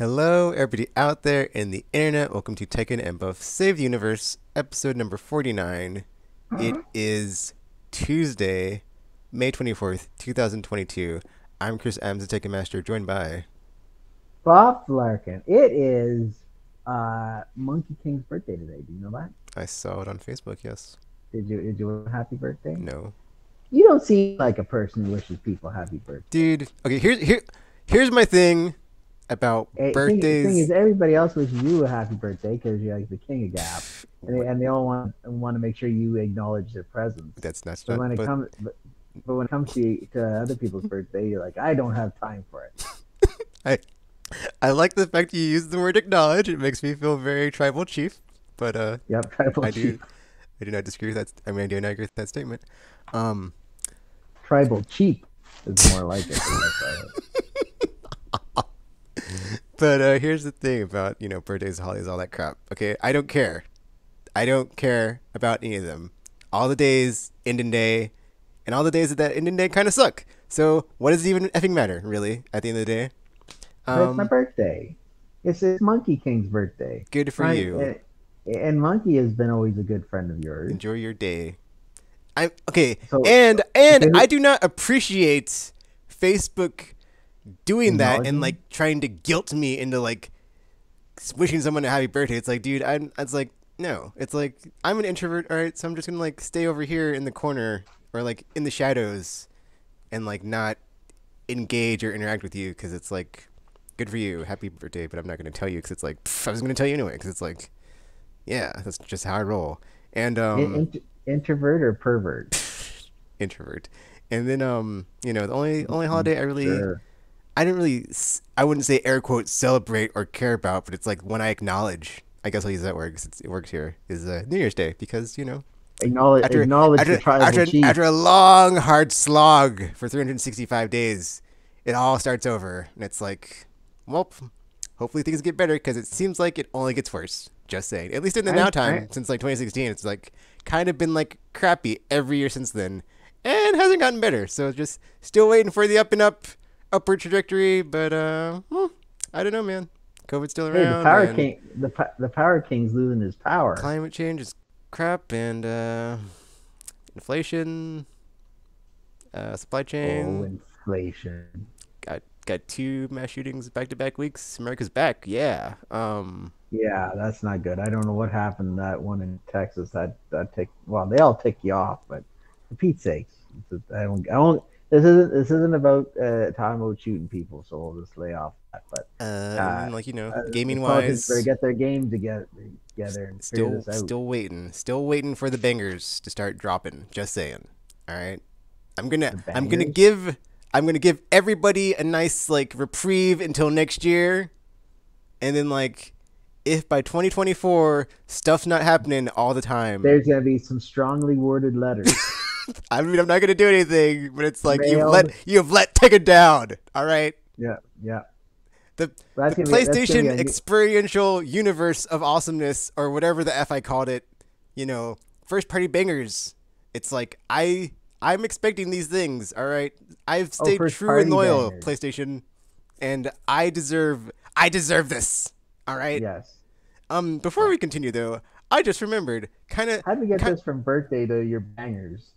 Hello, everybody out there in the internet. Welcome to TKKN and Buff Save the Universe, episode number 49. It is Tuesday, May 24th, 2022. I'm Chris Adams, the Tekken Master, joined by Bob Larkin. It is Monkey King's birthday today. Do you know that? I saw it on Facebook, yes. Did you wish him happy birthday? No. You don't seem like a person who wishes people happy birthday. Dude, okay, here's my thing about birthdays. The thing is, everybody else wishes you a happy birthday because you're like the king of Gap, and they all want to make sure you acknowledge their presence. That's not. But when it comes, but when it comes to other people's birthday, you're like, I don't have time for it. I like the fact you use the word acknowledge. It makes me feel very tribal chief. But yep, tribal chief. I do not disagree with that. I do not agree with that statement. Tribal cheap is more like it. But here's the thing about birthdays, holidays, all that crap. Okay, I don't care. I don't care about any of them. All the days end in day, and all the days of that end in day kind of suck. So what does it even effing matter, really? At the end of the day. It's my birthday. It's Monkey King's birthday. Good for you. And Monkey has been always a good friend of yours. Enjoy your day. And I do not appreciate Facebook doing that and like trying to guilt me into like wishing someone a happy birthday. It's like, dude, it's like, no. It's like, I'm an introvert, all right? So I'm just gonna like stay over here in the corner or like in the shadows and like not engage or interact with you because it's like, good for you, happy birthday, but I'm not gonna tell you because it's like, I was gonna tell you anyway because it's like, yeah, that's just how I roll. And introvert or pervert? Introvert. And then the only holiday I wouldn't say air quote celebrate or care about, but it's like when I acknowledge, I guess I'll use that word because it works here, is New Year's Day because acknowledge the tribal chief. After a long hard slog for 365 days, it all starts over and it's like, well, hopefully things get better because it seems like it only gets worse. Just saying. At least in the now time, since like 2016, it's like kind of been like crappy every year since then, and hasn't gotten better. So just still waiting for the upward trajectory. But I don't know, man. COVID's still around. The Power King's losing his power. Climate change is crap, and inflation, supply chain. Oh, inflation. Got 2 mass shootings back-to-back weeks. America's back, yeah. Yeah, that's not good. I don't know what happened. That one in Texas, they all tick you off, but for Pete's sakes, I don't. This isn't about talking about shooting people, so we'll just lay off that. But gaming wise, better get their game together and figure this out. Still waiting for the bangers to start dropping. Just saying. All right, I'm gonna give everybody a nice like reprieve until next year, and then like if by 2024 stuff's not happening all the time, there's gonna be some strongly worded letters. I mean, I'm not gonna do anything, but it's like you've let Tekken down. All right. Yeah. The PlayStation experiential universe of awesomeness, or whatever the F I called it, first party bangers. It's like I'm expecting these things. All right, I've stayed true and loyal, bangers. PlayStation, and I deserve this. All right. Yes. Before we continue, though, I just remembered. How'd we get this from birthday to your bangers?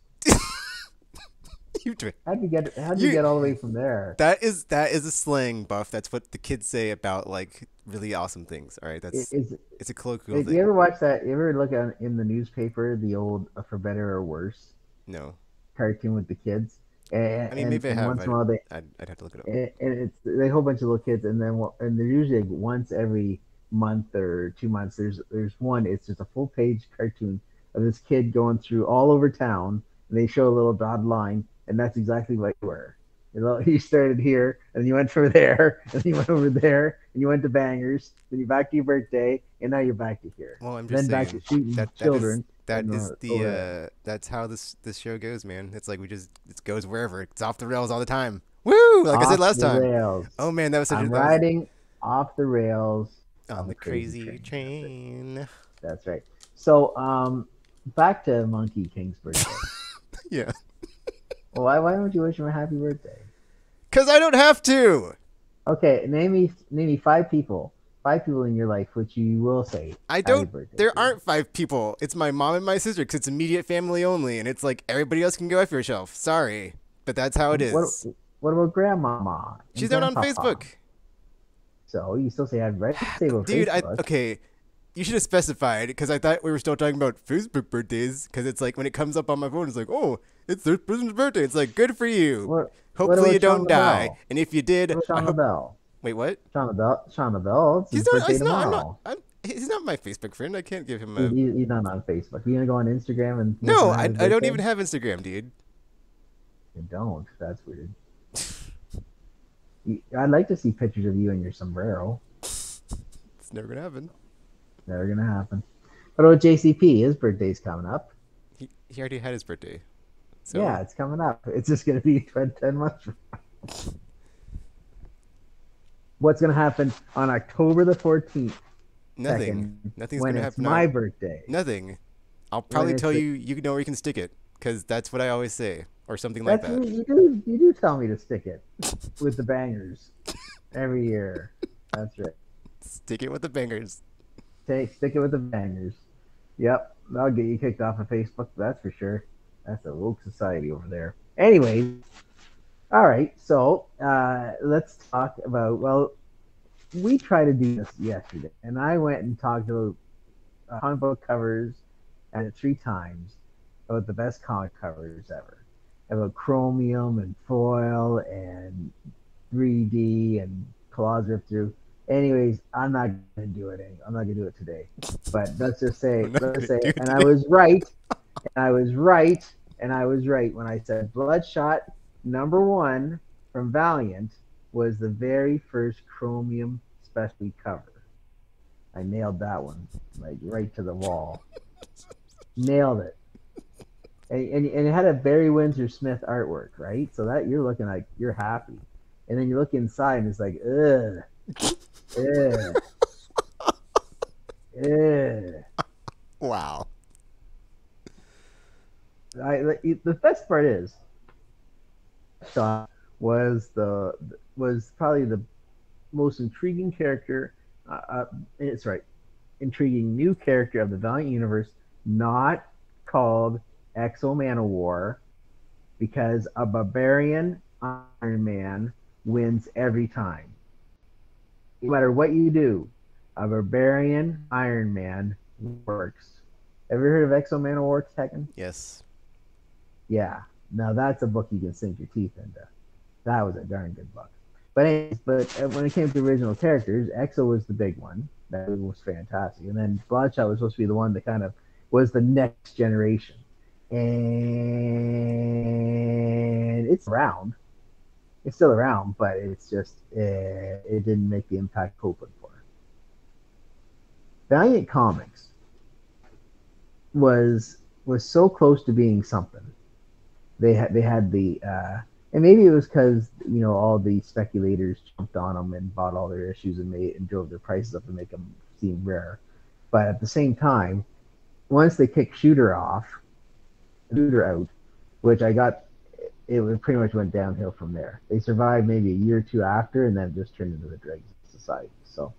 How'd you get all the way from there? That is a slang, Buff. That's what the kids say about like really awesome things. All right, it's a colloquial thing. You ever watch that? You ever look in the newspaper the old For Better or Worse? No. Cartoon with the kids. Maybe I have. Once in a while I'd have to look it up. And it's a whole bunch of little kids, and they're usually like once every month or 2 months. There's one. It's just a full page cartoon of this kid going through all over town, and they show a little dotted line, and that's exactly like you were. You started here, and you went from there, and then you went over there, and you went to bangers, then you back to your birthday, and now you're back to here. Well, I'm just then saying, back to shooting children. That's how this show goes, man. It's like it goes wherever. It's off the rails all the time. Woo! Like I said last time. Rails. Oh man, that was such I'm riding off the rails on the crazy train. That's right. So, back to Monkey King's birthday. Yeah. Well, why don't you wish him a happy birthday? Because I don't have to. Okay, name me 5 people. 5 people in your life which you will say I happy don't. birthday There to. aren't 5 people. It's my mom and my sister because it's immediate family only, and it's like everybody else can go F yourself. Sorry, but that's how it What is. what about grandmama and She's not on grandpapa? Facebook. So you still say happy birthday? Say about Dude, I Facebook. okay. You should have specified because I thought we were still talking about Facebook birthdays. Because it's like when it comes up on my phone, it's like, oh, it's this person's birthday. It's like good for you. What Hopefully you about Sean don't die. LaBelle? And if you What did, about I Sean hope. LaBelle? Wait, what? Sean LaBelle, it's his He's not. birthday He's not. I'm not. tomorrow. He's not my Facebook friend. I can't give him He, a. he, he's not on Facebook. You gonna go on Instagram and wish him No, a happy I don't birthday? even have Instagram, dude. You don't. That's weird. I'd like to see pictures of you in your sombrero. It's never gonna happen. Never gonna happen. What about JCP? His birthday's coming up. He already had his birthday. So Yeah, it's coming up. It's just gonna be 10 months. What's gonna happen on October the 14th? nothing. Second, Nothing's when gonna it's happen my on birthday. nothing. I'll When probably it's tell the you. You know where you can stick it because that's what I always say, or something like That's that. you do tell me to stick it with the bangers every year. That's right. Stick it with the bangers. Stick it with the bangers. Yep, that'll get you kicked off of Facebook. That's for sure. That's a woke society over there. Anyways, all right. So let's talk about. Well, we tried to do this yesterday, and I went and talked about comic book covers and 3 times about the best comic covers ever, about chromium and foil and 3D and claws ripped through. Anyways, I'm not gonna do it. I'm not gonna do it today. But We're not let's gonna say, do it and I today. was right, and I was right, and I was right when I said Bloodshot #1 from Valiant was the very first chromium specialty cover. I nailed that one, like right to the wall. Nailed it. And it had a Barry Windsor Smith artwork, right? So that you're looking like you're happy, and then you look inside and it's like, ugh, ugh, ugh. Wow. The best part is, Shaw was probably the most intriguing character. It's right, intriguing new character of the Valiant universe, not called Exo Man of War, because a barbarian Iron Man wins every time. No matter what you do, a barbarian Iron Man works. Ever heard of Exo Man of War, Tekken? Yes. Yeah. Now that's a book you can sink your teeth into. That was a darn good book. But when it came to original characters, Exo was the big one. That was fantastic. And then Bloodshot was supposed to be the one that kind of was the next generation. And it's around. It's still around, but it's just it didn't make the impact hoping for. Valiant Comics was so close to being something. They had the and maybe it was because all the speculators jumped on them and bought all their issues and drove their prices up to make them seem rare. But at the same time, once they kicked Shooter out, which it pretty much went downhill from there. They survived maybe a year or two after, and then it just turned into the dregs of society. So,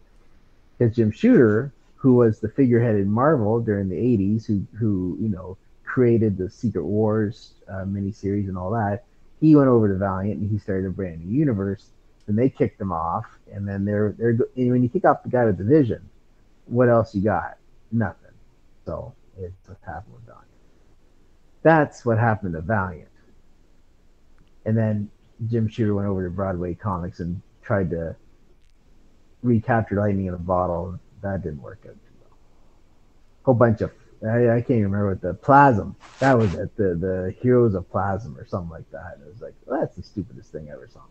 because Jim Shooter, who was the figurehead in Marvel during the '80s, who created the Secret Wars miniseries and all that, he went over to Valiant and he started a brand new universe. And they kicked him off, and then when you kick off the guy with the vision, what else you got? Nothing. So it's what happened with Valiant. That's what happened to Valiant. And then Jim Shooter went over to Broadway Comics and tried to recapture lightning in a bottle. That didn't work out too well. Whole bunch of I can't even remember what the Plasm. That was it. The Heroes of Plasm or something like that. It was like, well, that's the stupidest thing I ever saw.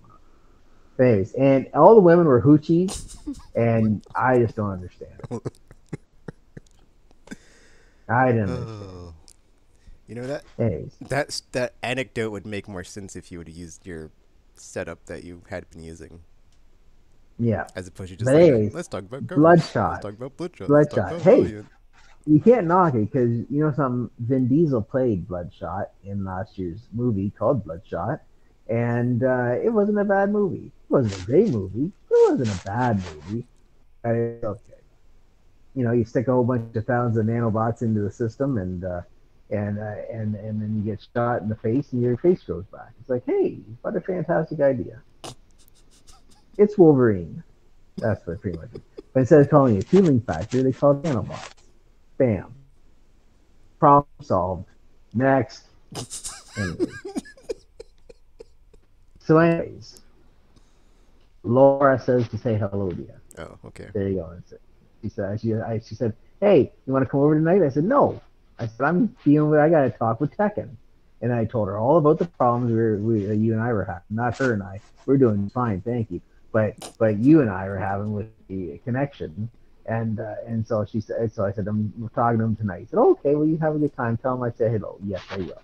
Anyways, and all the women were hoochies, and I just don't understand. I didn't understand. You know that Anyways, that anecdote would make more sense if you would have used your setup that you had been using, yeah. as opposed to just But like, anyways, let's talk about covers. Let's Bloodshot. talk about Bloodshot. Let's talk Bloodshot. about Hey, Valiant. you can't knock it because something. Vin Diesel played Bloodshot in last year's movie called Bloodshot, and it wasn't a bad movie. It wasn't a great movie. It wasn't a bad movie. It's okay. You stick a whole bunch of thousands of nanobots into the system, and then you get shot in the face, and your face grows back. It's like, hey, what a fantastic idea! It's Wolverine. That's what pretty much is. But instead of calling it healing factor, they call it nanobots. Bam. Problem solved. Next. Anyways. So, anyways, Laura says to say hello to you. Oh, okay. There you go. She said, hey, you want to come over tonight? I said, no. I said, I got to talk with Tekken. And I told her all about the problems you and I were having. Not her and I. We're doing fine, thank you. But you and I were having with the connection. And so she said, I said, I'm talking to him tonight. He said, okay, well, you have a good time. Tell him I said hello. Yes, I will.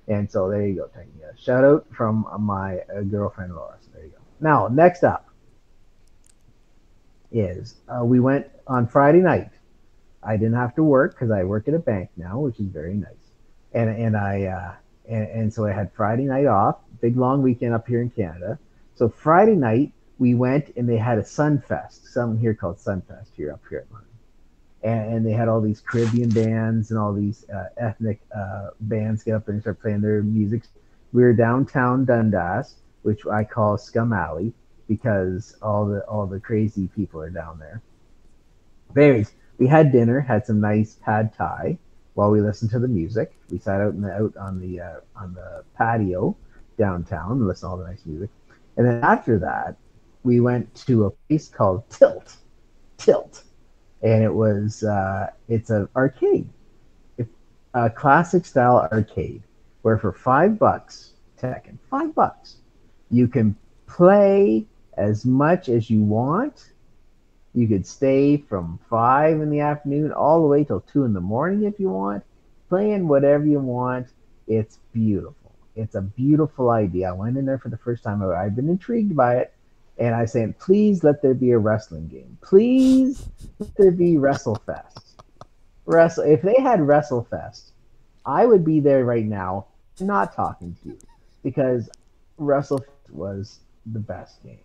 And so there you go, Tekken. Yeah. Shout out from my girlfriend, Laura. So there you go. Now, next up is we went on Friday night. I didn't have to work because I work at a bank now, which is very nice. And so I had Friday night off, big long weekend up here in Canada. So Friday night we went and they had a Sunfest, something here called Sunfest here up here at mine. And they had all these Caribbean bands and all these ethnic bands get up there and start playing their music. We were downtown Dundas, which I call Scum Alley, because all the crazy people are down there. But anyways, we had dinner, had some nice pad thai while we listened to the music. We sat out on the patio downtown and listened to all the nice music. And then after that, we went to a place called Tilt, and it was it's an arcade, a classic style arcade, where for $5, Tekken, $5, you can play as much as you want. You could stay from 5 in the afternoon all the way till 2 in the morning if you want, playing whatever you want. It's beautiful. It's a beautiful idea. I went in there for the first time. I've been intrigued by it, and I said, please let there be a wrestling game. Please let there be Wrestle Fest. If they had Wrestle Fest, I would be there right now not talking to you, because Wrestle Fest was the best game.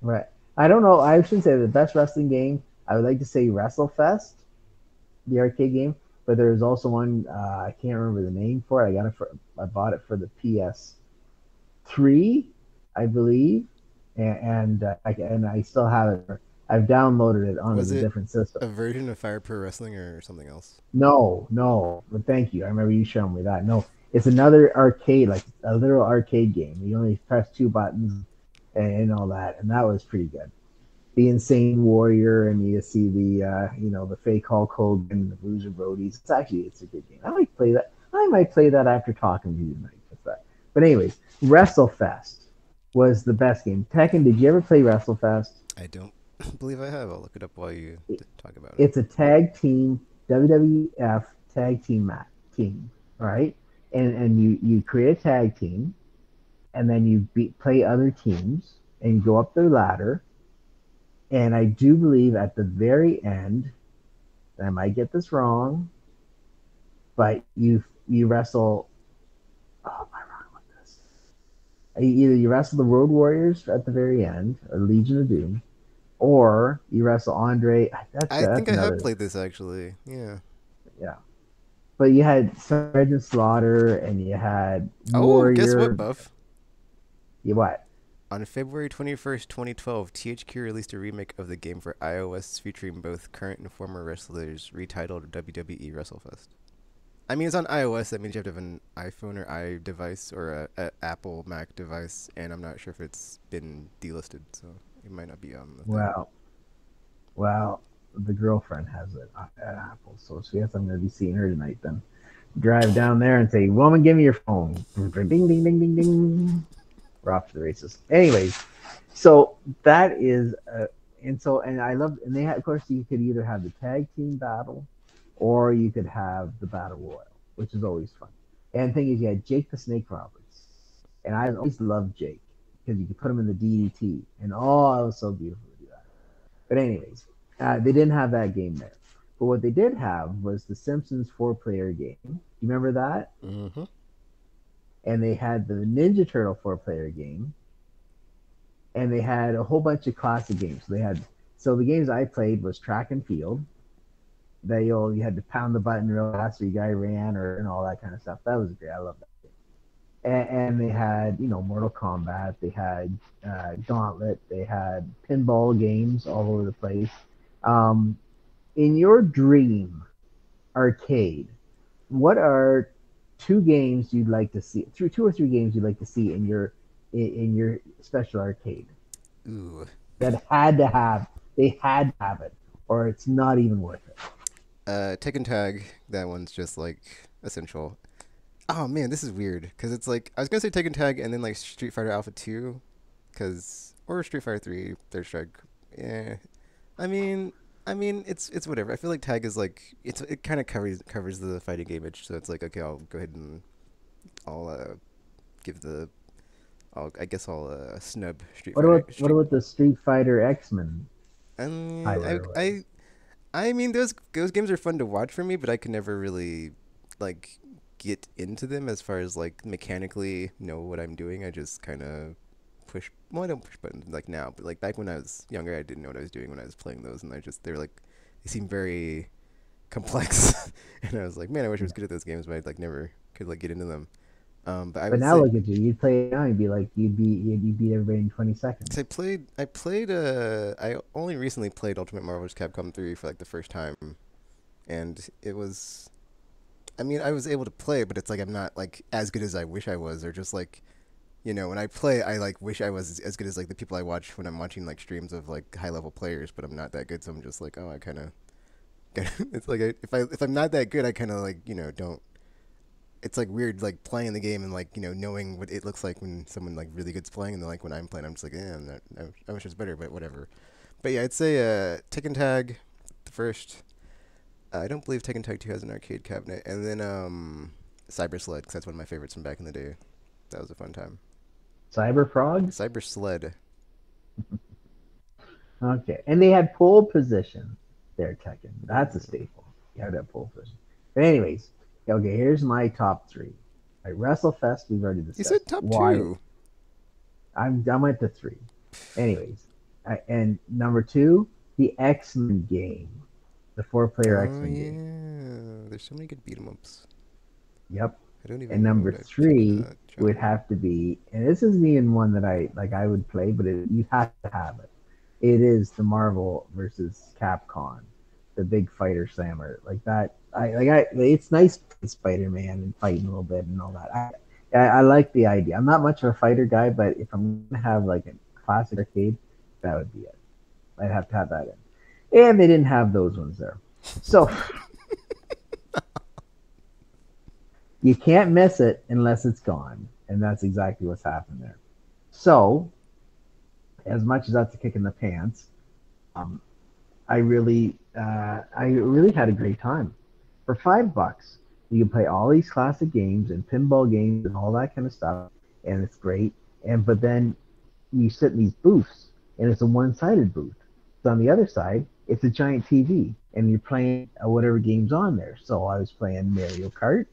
Right. I don't know. I shouldn't say the best wrestling game. I would like to say Wrestle Fest, the arcade game, but there was also one. I can't remember the name for it. I bought it for the PS3, I believe, and I still have it. I've downloaded it on a different system. A version of Fire Pro Wrestling or something else? No. But thank you. I remember you showing me that. No, it's another arcade, like a literal arcade game. You only press 2 buttons and all that, and that was pretty good. The Insane Warrior, and you see the fake Hulk Hogan, the Bruiser Brodies. It's a good game. I might play that. I might play that after talking to you tonight. But anyways, WrestleFest was the best game. Tekken, did you ever play WrestleFest? I don't believe I have. I'll look it up while you talk about it. It's a tag team, WWF tag team team, right? And you create a tag team, and then you play other teams, and you go up their ladder. And I do believe at the very end, I might get this wrong, but you wrestle. Oh, am I wrong with this? Either you wrestle the Road Warriors at the very end, or Legion of Doom, or you wrestle Andre. I think I have played this actually. Yeah. Yeah. But you had Sergeant Slaughter, and you had Warrior. Guess what, Buff? What? On February 21st, 2012, THQ released a remake of the game for iOS featuring both current and former wrestlers, retitled WWE Wrestle Fest. I mean, it's on iOS. That means you have to have an iPhone or iDevice or a Apple Mac device, and I'm not sure if it's been delisted, so it might not be on the thing. Well, the girlfriend has it at Apple, so she guess I'm going to be seeing her tonight then. Drive down there and say, woman, give me your phone. Ding, ding, ding, ding, ding. We're off to the races. Anyways, so that is, and I love, and they had, of course, you could either have the tag team battle, or you could have the battle royal, which is always fun. And the thing is, you had Jake the Snake Roberts, and I always loved Jake because you could put him in the DDT, and it was so beautiful to do that. But anyways, they didn't have that game there. But what they did have was the Simpsons 4-player game. You remember that? Mm-hmm. And they had the Ninja Turtle 4-player game. and they had a whole bunch of classic games. So the games I played was track and field. That you had to pound the button real fast, or your guy ran, or and all that kind of stuff. That was great. I love that. And they had Mortal Kombat. They had Gauntlet. They had pinball games all over the place. Um, in your dream arcade, what are two games you'd like to see? Two or three games you'd like to see in your special arcade Ooh. that had to have they had to have it, or it's not even worth it. Tekken Tag. That one's just like essential. Oh man, this is weird because it's like I was gonna say Tekken Tag and then like Street Fighter Alpha 2, cause or Street Fighter 3 Third Strike. Yeah, I mean, it's whatever. I feel like Tag is like it kind of covers the fighting game itch, so it's like okay, I'll go ahead and I'll give the I guess I'll snub Street What Fighter about what Street. about the Street Fighter X-Men Um, highlight I or whatever? I I mean those games are fun to watch for me, but I can never really like get into them as far as like mechanically know what I'm doing. I just kind of push. Well, I don't push buttons like now, but like back when I was younger, I didn't know what I was doing when I was playing those, and they were like they seemed very complex, and I was like, man, I wish I was good at those games, but I like never could like get into them. But I But would now say look at you. You'd play it now. You'd be like you'd beat everybody in 20 'cause seconds. I only recently played Ultimate Marvel vs. Capcom 3 for like the first time, and it was I mean, I was able to play, but it's like I'm not like as good as I wish I was, or just like when I play, I like wish I was as good as like the people I watch when I'm watching like streams of like high level players, but I'm not that good, so I'm just like, oh, I kind of. It's like if I'm not that good, I kind of like don't. It's like weird like playing the game and like knowing what it looks like when someone like really good's playing, and then like when I'm playing, I'm just like, I'm not, I wish it was better, but whatever. But yeah, I'd say Tekken Tag, the first. I don't believe Tekken Tag 2 has an arcade cabinet. And then Cyber Sled, because that's one of my favorites from back in the day. That was a fun time. Cyber Frog. Cyber Sled. Okay, and they had pole position there, Tekken. That's a staple. You had that pole position. But anyways, okay, here's my top three. Right, WrestleFest, we've already You said discussed. top Why two. I went to three. Anyways, and number two, the X-Men game, the four-player Oh X-Men game. yeah. There's so many good beat 'em ups. Yep. I don't And even know number what I've taken three that would genre. have to be, and this isn't even one that I would play, but you have to have it. It is the Marvel versus Capcom, the big fighter slammer like that. It's nice Spider Man and fighting a little bit and all that. I like the idea. I'm not much of a fighter guy, but if I'm gonna have like a classic arcade, that would be it. I'd have to have that in. And they didn't have those ones there, so you can't miss it unless it's gone, and that's exactly what's happened there. So, as much as that's a kick in the pants, um, I really had a great time. For $5, you can play all these classic games and pinball games and all that kind of stuff, and it's great. And but then you sit in these booths, and it's a one-sided booth. So on the other side, it's a giant TV, and you're playing whatever game's on there. So I was playing Mario Kart,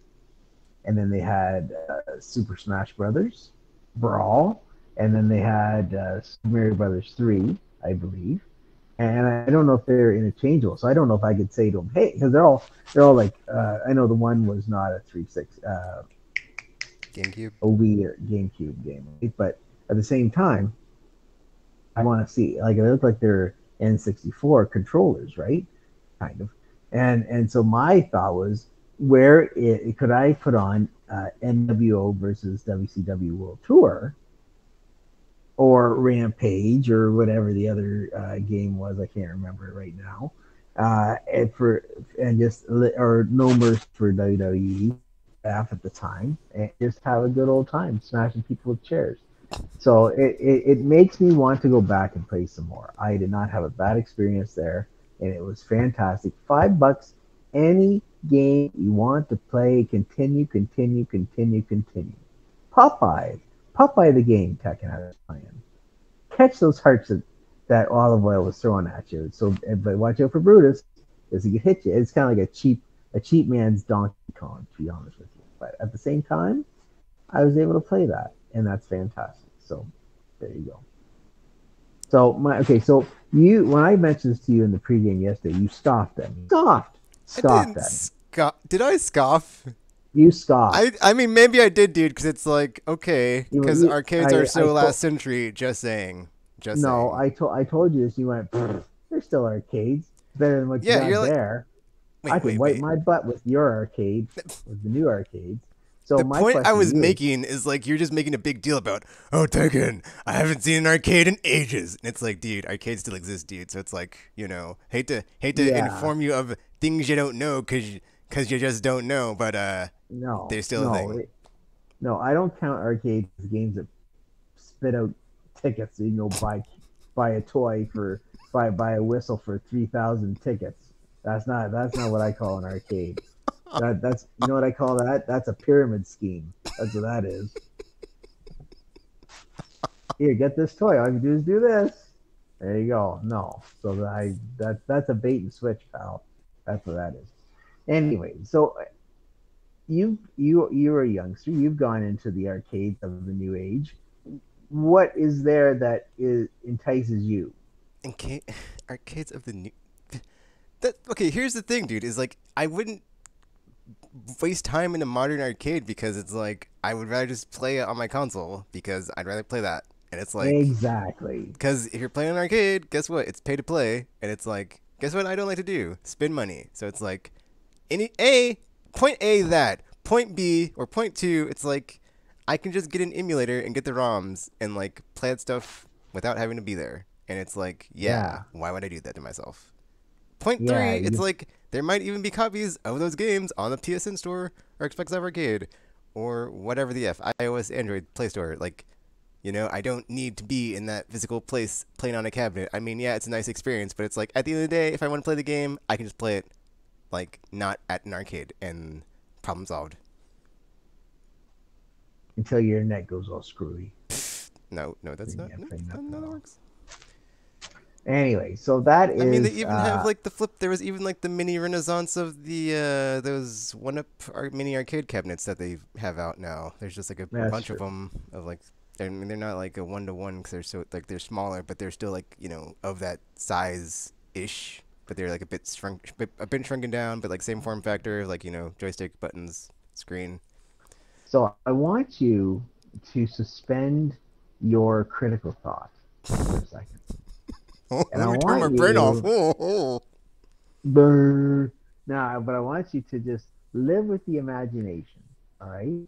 and then they had Super Smash Brothers, Brawl, and then they had Super Mario Brothers 3, I believe. And I don't know if they're interchangeable, so I don't know if I could say to them, "Hey," because they're all like, I know the one was not a 360 GameCube. a Wii or GameCube game, right? But at the same time, I want to see like they look like they're N64 controllers, right? Kind of. And so my thought was, could I put on NWO versus WCW World Tour or Rampage or whatever the other game was? I can't remember it right now. And just or No Mercy for WWE at the time, and just have a good old time smashing people with chairs. So it makes me want to go back and play some more. I did not have a bad experience there, and it was fantastic. $5, any game you want to play, continue, continue, continue, continue. Popeye, Popeye the game, Tekken I was playing. Catch those hearts that olive oil was throwing at you. So, but watch out for Brutus, because he could hit you. It's kind of like a cheap man's Donkey Kong, to be honest with you. But at the same time, I was able to play that, and that's fantastic. So there you go. So you when I mentioned this to you in the pregame yesterday, you scoffed at me. I Scoffed didn't at me. scoff. Did I scoff? You scoffed. I mean, maybe I did, dude, because it's like, okay, because You arcades are I so told last century. Just saying. Just no, saying. I told you this. You went. There's still arcades. Better than what you Yeah, you're got like, there. I wait, could wait, wipe wait. my butt with your arcade, with the new arcades. So The my point I question to was you is, making is like, you're just making a big deal about, oh, Tekken, I haven't seen an arcade in ages. And it's like, dude, arcades still exist, dude. So it's like, hate to yeah, inform you of things you don't know because you just don't know, but they're no, still a no, thing. no. I don't count arcades as games that spit out tickets. So you can go buy a toy for buy a whistle for 3,000 tickets. That's not what I call an arcade. That's you know what I call that? That's a pyramid scheme. That's what that is. Here, get this toy. All you do is do this. There you go. No, so that's a bait and switch, pal. That's what that is. Anyway, so you're a youngster. You've gone into the arcades of the new age. What is there that entices you? Arcades of the new. That okay? Here's the thing, dude. Is like I wouldn't waste time in a modern arcade because it's like I would rather just play it on my console because I'd rather play that. And it's like Exactly. because if you're playing an arcade, guess what? It's pay to play, and it's like guess what? I don't like to do spend money. So it's like any A point A that point B or point two. It's like I can just get an emulator and get the ROMs and like play that stuff without having to be there. And it's like, yeah, Yeah. why would I do that to myself? Point Yeah. three, it's You, like there might even be copies of those games on the PSN store or Xbox Live Arcade or whatever the F iOS Android Play Store. Like, I don't need to be in that physical place playing on a cabinet. I mean, yeah, it's a nice experience, but it's like at the end of the day, if I want to play the game, I can just play it like not at an arcade and problem solved. until your internet goes all screwy. No, no, that's Then you not. can't No, play that's not nothing how at that all. works. Anyway, so that I mean, they is even have like the flip. There was even like the mini renaissance of the those one-up mini arcade cabinets that they have out now. There's just like a that's bunch of true. them of like. I mean, they're not like a one-to-one because they're so like they're smaller, but they're still like of that size ish. But they're like a bit shrunken down, but like same form factor, like joystick, buttons, screen. So I want you to suspend your critical thought for a second. Oh, And let I me turn my want brain off. you, Oh. brr, no, but I want you to just live with the imagination. All right.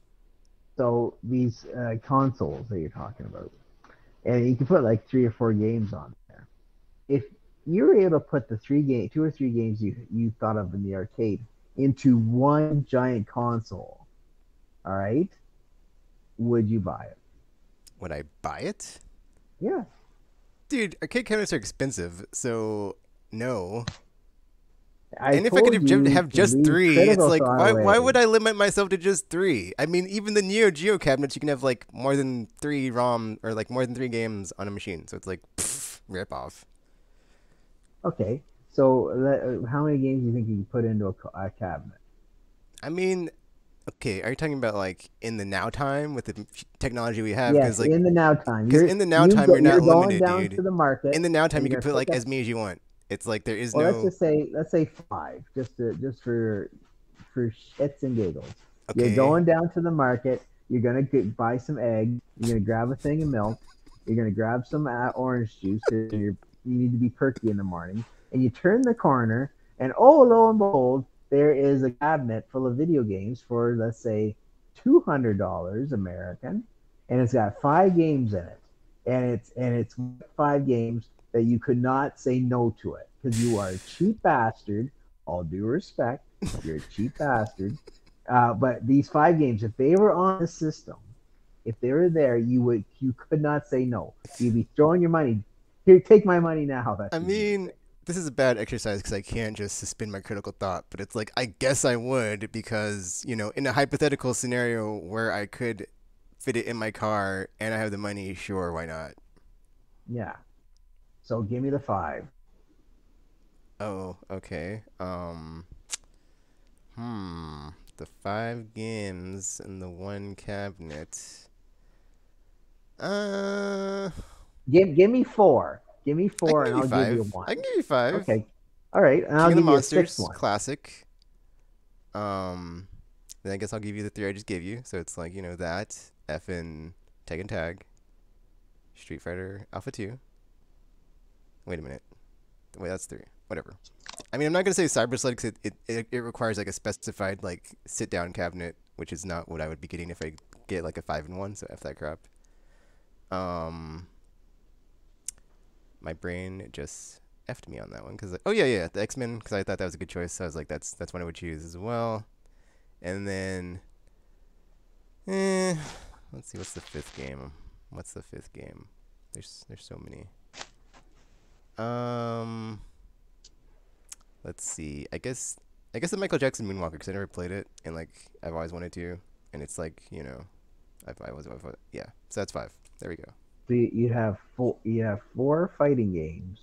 So these consoles that you're talking about, and you can put like 3 or 4 games on there. If you were able to put the 2 or 3 games you thought of in the arcade into one giant console, all right, would you buy it? Would I buy it? Yeah. Dude, arcade cabinets are expensive, so no. I And if I could told you have to just leave three, it's critical like thought why would away. I limit myself to just three? I mean, even the Neo Geo cabinets, you can have like more than three ROM or like more than three games on a machine. So it's like rip off. Okay. So how many games do you think you can put into a cabinet? I mean, okay, are you talking about like in the now time with the technology we have? Yes, in the now time. Because in the now time you're You're not going limited, down dude. to the In market the now and time you you're can gonna put pick like up. as many as you want. It's like there is Well, no let's say five, just for shits and giggles. You're okay. going down to the market. You're gonna buy some eggs. You're gonna grab a thing of milk. You're gonna grab some orange juice because you need to be perky in the morning. And you turn the corner, and oh, lo and behold, there is a cabinet full of video games for let's say $200 American, and it's got 5 games in it, and it's 5 games that you could not say no to it because you are a cheap bastard. All due respect, you're a cheap bastard. But these 5 games, if they were on the system, if they were there, you could not say no. You'd be throwing your money. Here, take my money now. That's I what you'd mean, say. this is a bad exercise because I can't just suspend my critical thought, but it's like I guess I would because, in a hypothetical scenario where I could fit it in my car and I have the money, sure, why not? Yeah. So give me the five. Oh, okay. The 5 games in the one cabinet. Uh, Give me four. Give me I can four, and give you I'll give you five. one. I can give you five. Okay. All right, and King I'll of the give you a sixth Monsters, one. classic. Um, then I guess I'll give you the three I just gave you. So it's like, that, effing Tekken Tag, Street Fighter Alpha 2. Wait a minute. Wait, that's three. Whatever. I mean, I'm not going to say Cyber Sled because it requires like a specified like sit down cabinet, which is not what I would be getting if I get like a 5-in-1, so F that crap. Um, my brain just effed me on that one because oh yeah, the X-Men, because I thought that was a good choice. So I was like, that's one I would choose as well. And then, let's see, what's the fifth game? There's so many. Let's see. I guess the Michael Jackson Moonwalker because I never played it and like I've always wanted to, and it's like yeah. So that's five. There we go. So you have four. You have four fighting games.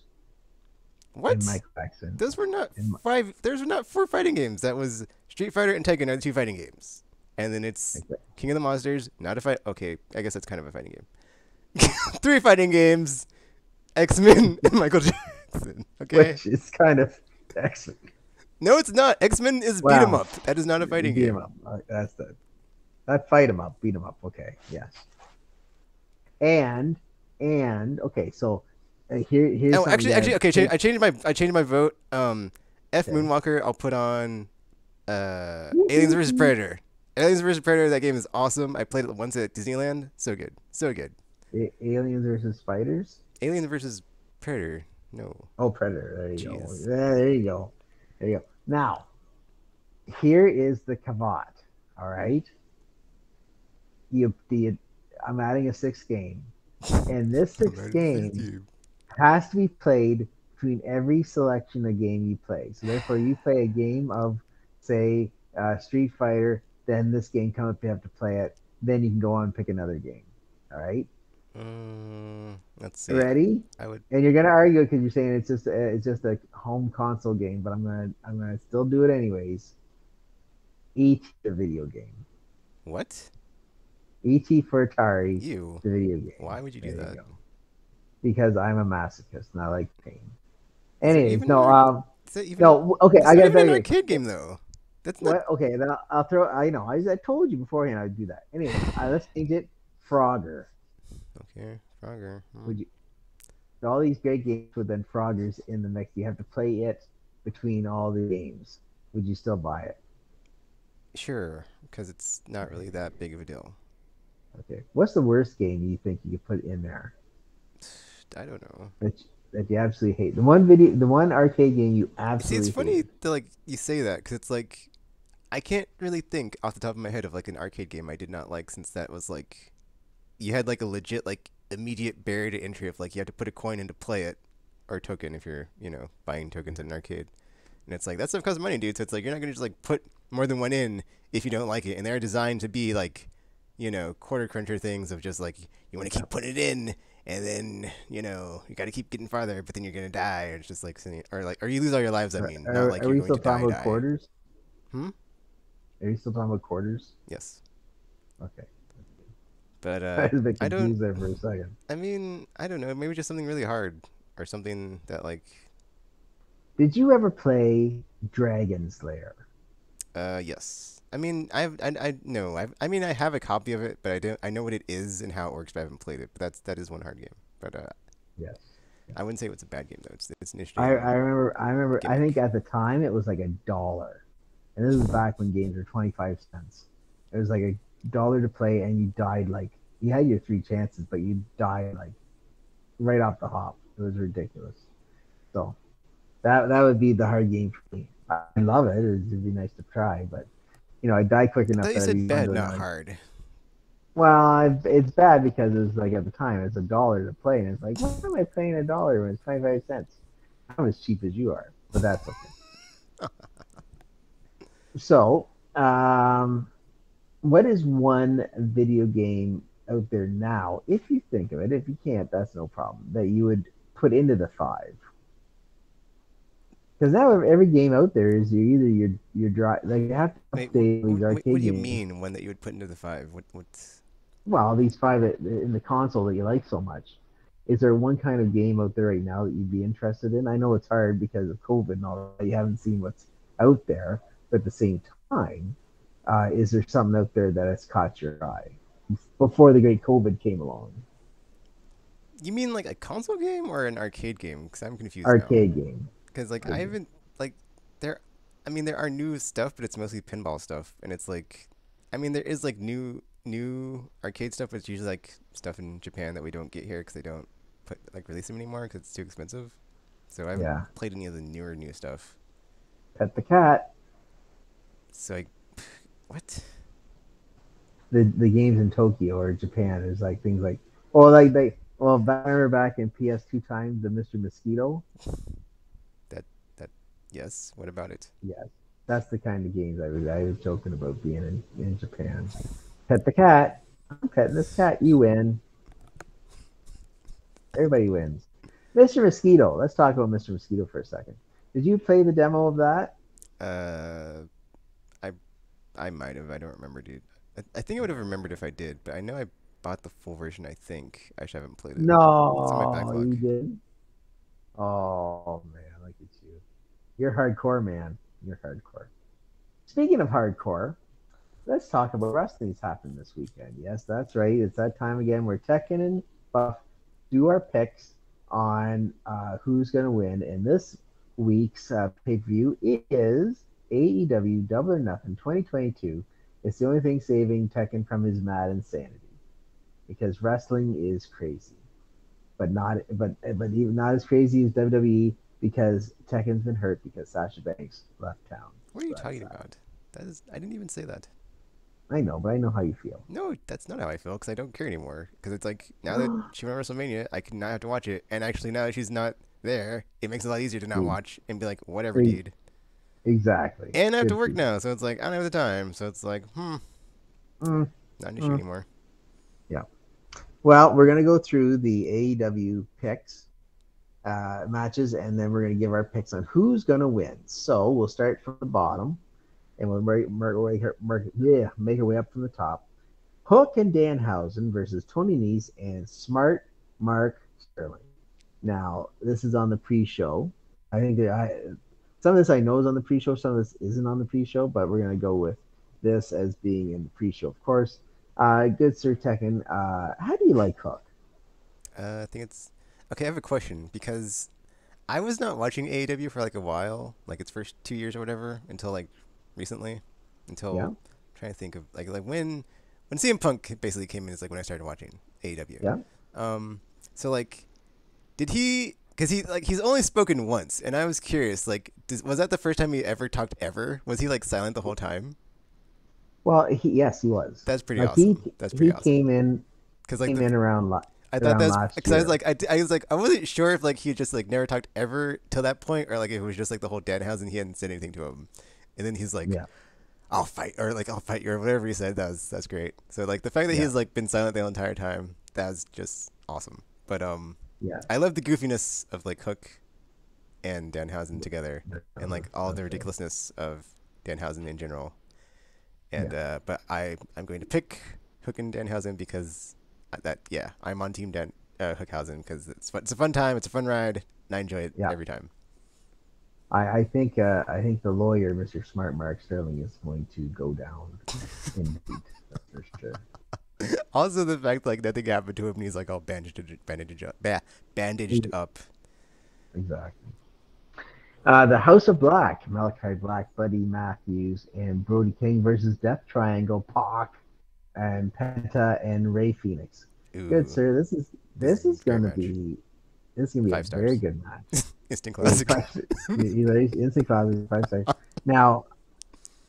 What? In Michael Jackson. Those were not five. Those were not four fighting games. That was Street Fighter and Tekken are the two fighting games, and then it's King of the Monsters. Not a fight. Okay, I guess that's kind of a fighting game. Three fighting games. X-Men and Michael Jackson. Okay. Which is kind of X-Men. No, it's not. X-Men is beat 'em up. That is not a fighting game. Beat 'em up. That's that fight 'em up. Beat 'em up. Okay. Yes. And okay, so here's. Oh, actually, okay. I changed my vote. Moonwalker. I'll put on. Aliens vs Predator. Aliens vs Predator. That game is awesome. I played it once at Disneyland. So good. So good. Aliens versus Spiders. Alien versus Predator. No. Oh, Predator. There you go. There you go. There you go. Now, here is the caveat. All right. I'm adding a sixth game, and this sixth game has to be played between every selection of game you play. So therefore, you play a game of, say, Street Fighter, then this game comes up, you have to play it. Then you can go on and pick another game. All right. Let's see. Ready? I would. And you're gonna argue because you're saying it's just a home console game, but I'm gonna still do it anyways. E.T. the video game. What? E.T. for Atari. You. The video game. Why would you do that? Because I'm a masochist and I like pain. Anyways, no. Okay, I got an arcade game though. That's not. What? Okay, then I'll throw. I know. I told you beforehand I'd do that. Anyway, let's change it. Frogger. Okay, Frogger. Would you? All these great games with then Froggers in the mix. You have to play it between all the games. Would you still buy it? Sure, because it's not really that big of a deal. Okay. What's the worst game you think you could put in there? I don't know. That you absolutely hate. The one arcade game you absolutely hate. See, it's funny that like you say that because it's like I can't really think off the top of my head of like an arcade game I did not like, since that was like you had like a legit like immediate barrier to entry of like you have to put a coin in to play it, or a token if you're buying tokens in an arcade, and it's like that stuff costs money, dude. So it's like you're not gonna just like put more than one in if you don't like it, and they're designed to be like quarter cruncher things of just like you want to keep putting it in, and then you got to keep getting farther, but then you're gonna die, or it's just like or you lose all your lives. I mean, not like you're going to die. Are we still talking about quarters? Are you still talking about quarters? Yes. Okay. But I was a bit confused there for a second. I mean, I don't know. Maybe just something really hard, or something that like. Did you ever play Dragon Slayer? Yes. I mean, I have a copy of it, but I know what it is and how it works, but I haven't played it. But that is one hard game. But yes. I wouldn't say it's a bad game though. It's an interesting. I remember. Gimmick. I think at the time it was like $1, and this was back when games were 25 cents. It was like $1 to play, and you died like you had your 3 chances, but you died like right off the hop. It was ridiculous. So that would be the hard game for me. I love it. It'd be nice to try, but I die quick enough. You said bad, not hard. Well, it's bad because it's like at the time it's $1 to play, and it's like, why am I paying $1 when it's 25 cents? I'm as cheap as you are, but that's okay. So, what is one video game out there now, if you think of it? If you can't, that's no problem. That you would put into the 5. Because now every game out there is you're dry. Like you have to update these arcade games. What do you mean one that you would put into the 5? What's? Well, these 5 in the console that you like so much. Is there one kind of game out there right now that you'd be interested in? I know it's hard because of COVID and all that. You haven't seen what's out there, but at the same time, is there something out there that has caught your eye before the great COVID came along? You mean like a console game or an arcade game? Because I'm confused now. Arcade game. Because like I Arcade game. haven't like there. I mean, there are new stuff, but it's mostly pinball stuff, and it's like, I mean, there is like new arcade stuff, but it's usually like stuff in Japan that we don't get here because they don't put like release them anymore because it's too expensive. So I haven't Yeah. played any of the newer new stuff. Pet the cat. So like, what? The games in Tokyo or Japan is like things like, oh, like they, well, I remember back in PS2 times, the Mr. Mosquito. That that yes. What about it? Yes, that's the kind of games I was joking about being in Japan. Pet the cat. I'm petting this cat. You win. Everybody wins. Mr. Mosquito. Let's talk about Mr. Mosquito for a second. Did you play the demo of that? Uh, I I might have. I don't remember, dude. I think I would have remembered if I did, but I know I bought the full version. I think I just haven't played it. It's on my No, backlog. you did. Oh man, look at you. You're hardcore, man. You're hardcore. Speaking of hardcore, let's talk about wrestling's happened this weekend. Yes, that's right. It's that time again where TKKN and Buff do our picks on who's going to win. And this week's pay per view is AEW Double or Nothing 2022. It's the only thing saving Tekken from his mad insanity because wrestling is crazy, but even not as crazy as WWE because Tekken's been hurt because Sasha Banks left town. What are you So that's talking sad. about? That is, I didn't even say that. I know, but I know how you feel. No, that's not how I feel because I don't care anymore. Because it's like now that she went to WrestleMania, I can not have to watch it. And actually, now that she's not there, it makes it a lot easier to not Dude, watch and be like, whatever, dude. exactly. And I have to Good for work you. now, so it's like I don't have the time. So it's like, Mm, not an issue mm, anymore. yeah. Well, we're gonna go through the AEW picks matches, and then we're gonna give our picks on who's gonna win. So we'll start from the bottom, and we'll make our way up from the top. Hook and Danhausen versus Tony Nese and Smart Mark Sterling. Now, this is on the pre-show. I think some of this I know is on the pre-show, some of this isn't on the pre-show, but we're gonna go with this as being in the pre-show, of course. Good Sir Tekken. How do you like Hook? I think it's okay. I have a question because I was not watching AEW for like a while, like its first 2 years or whatever, until like recently, until Yeah, I'm trying to think of like when CM Punk basically came in is like when I started watching AEW. yeah. So like, did he? Because he's only spoken once, and I was curious. Like, was that the first time he ever talked ever? Was he like silent the whole time? Well, yes, he was. That's pretty Like he awesome. That's pretty he awesome. came in Because like came the in I thought around that's last because I was year. like I was like I wasn't sure if like he just like never talked ever till that point or like it was just like the whole Danhausen he hadn't said anything to him, and then he's like Yeah, I'll fight or like I'll fight you or whatever he said. That's great. So like the fact that yeah, he's like been silent the whole entire time, that's just awesome. But yeah. I love the goofiness of like Hook and Danhausen together, and like all the That's right. ridiculousness of Danhausen in general. And Yeah. but I'm going to pick Hook and Danhausen because that yeah I'm on Team Dan Hookhausen because it's fun. It's a fun time. It's a fun ride. And I enjoy it Yeah. every time. I think the lawyer, Mr. Smart Mark Sterling, is going to go down indeed. That's for sure. Also, the fact like nothing happened to him and he's like all bandaged up. Exactly. The House of Black, Malachi Black, Buddy Matthews, and Brody King versus Death Triangle, Pac, and Penta and Ray Phoenix. Good Ooh, sir, this is this is a great gonna match. be this is gonna be a 5 stars. very good match. Instant It's classic. five, instant classic, 5 stars. Now,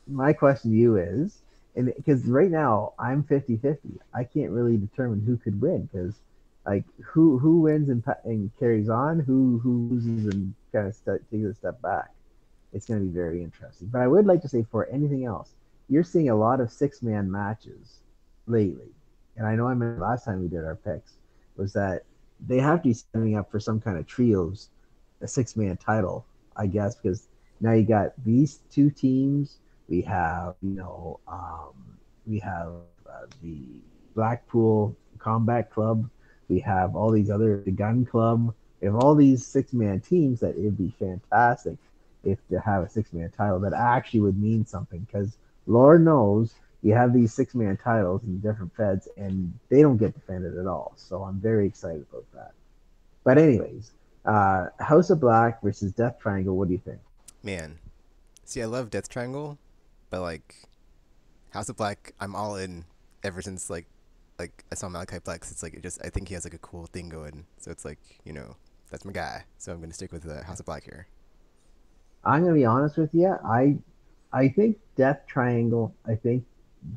my question to you is, and because right now I'm 50-50, I can't really determine who could win because like who wins and carries on, who loses and kind of takes a step back. It's going to be very interesting. But I would like to say for anything else, you're seeing a lot of 6-man matches lately, and I know I meant last time we did our picks was that they have to be setting up for some kind of trios, a 6-man title, I guess, because now you got these two teams. We have, we have the Blackpool Combat Club We have all these other the Gun Club. We have all these 6-man teams that it'd be fantastic if to have a 6-man title that actually would mean something because Lord knows you have these 6-man titles in different feds and they don't get defended at all. So I'm very excited about that. But anyways, House of Black versus Death Triangle. What do you think? Man, see, I love Death Triangle, but like House of Black, I'm all in ever since like I saw Malachi Flex. It's like I think he has like a cool thing going. So it's like that's my guy. So I'm gonna stick with House of Black here. I'm gonna be honest with you. I think Death Triangle. I think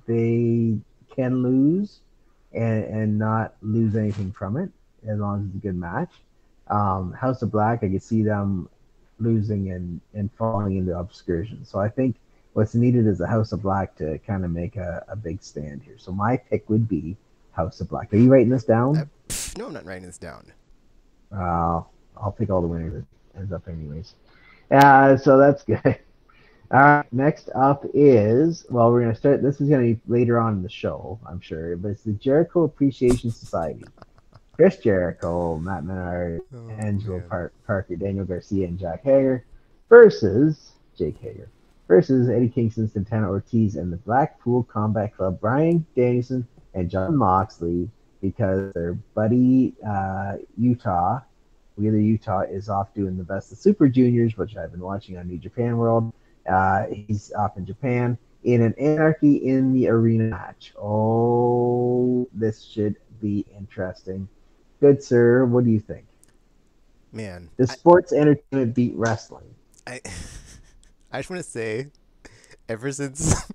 they can lose and not lose anything from it as long as it's a good match. House of Black, I could see them losing and falling into obscursion. So I think what's needed is a House of Black to kind of make a big stand here. So my pick would be House of Black. Are you writing this down? No, I'm not writing this down. I'll pick all the winners. It ends up anyways. So that's good. All right, next up is, well, we're going to start, this is going to be later on in the show, I'm sure, but it's the Jericho Appreciation Society. Chris Jericho, Matt Menard, Angelo Parker, Daniel Garcia, and Jake Hager versus Eddie Kingston, Santana Ortiz, and the Blackpool Combat Club, Brian Danielson, and John Moxley, because their buddy Utah is off doing the Best of Super Juniors, which I've been watching on New Japan World. He's off in Japan in an Anarchy in the Arena match. Oh, this should be interesting. Good sir, what do you think? Man, the sports entertainment beat wrestling. I just want to say, ever since